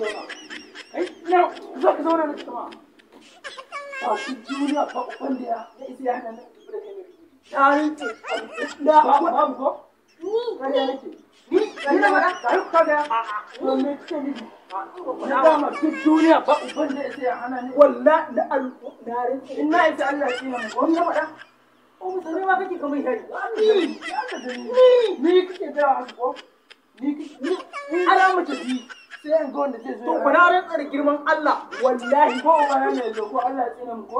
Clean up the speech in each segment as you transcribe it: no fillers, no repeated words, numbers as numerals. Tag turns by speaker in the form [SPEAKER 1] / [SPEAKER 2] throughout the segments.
[SPEAKER 1] zauna. Na zo ka zauna na kuma. Ba shi duniya ba wanda ya isa ya hana na tafi da kai ne. Da babu ko? Kariya nake. Ni na faɗa? Ka ga? To me kake nufi? Na dama duk duniya ba wanda ya isa ya hana ni. Wallahi na rinke. In na isa Allah ya tsina mu. Ko na faɗa? Ko mutane ma kake kamar shari. Ni kake da ko? Ni ana mace bi. Sai an ga wanda zai zo. To ku na rantsa da girman Allah wallahi ko ubana ne zo ko Allah ya tsina mu ko?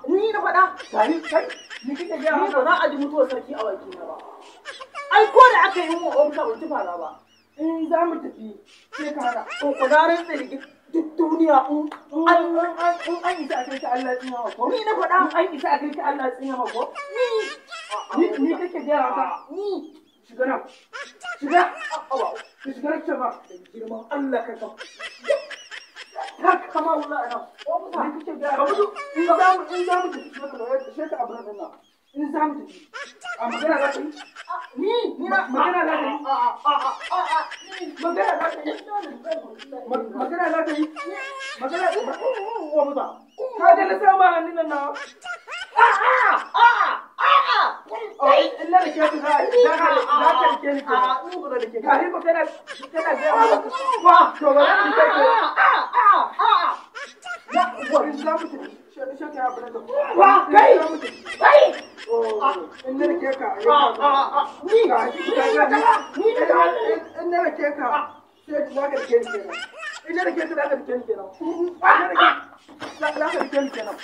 [SPEAKER 1] Ni na faɗa. Kai ni kike ga ni ba za a ji mutuwar sarki a baki na ba. Ai ko da aka yi mu ofisa ban tufa na ba. In za mu tafi sai ka hana. To ku na rantsa da duk duniya in an isa a kai ka Allah ya tsina ma ko? Ni na faɗa. An isa a kai ka Allah ya tsina ma ko? Ni kake ga haka. Shiga nan. Shiga. Shiga nan ce ba. Girman Allah ka kam. Haka kama wula a nan. Ni kake ga haka. In za mu tafi sai ka abin nan. In za mu tafi. A magana za ka yi? Ni na magana za ka yi? Magana za ka yi? Magana za ka yi? Magana za ka yi? Wa muta. Ka ga na sama hannun nan nawa. In na da ke za ka rike ni ke. Ka yi magana kana gaya wa to ba za ka rike ya wani za mu tafi. Shaka ya bada wa kai in na rike ka ni ga ni in na rike ka sai za ka rike ni kenan in na rike ka za ka rike ni kenan za ka rike ni kenan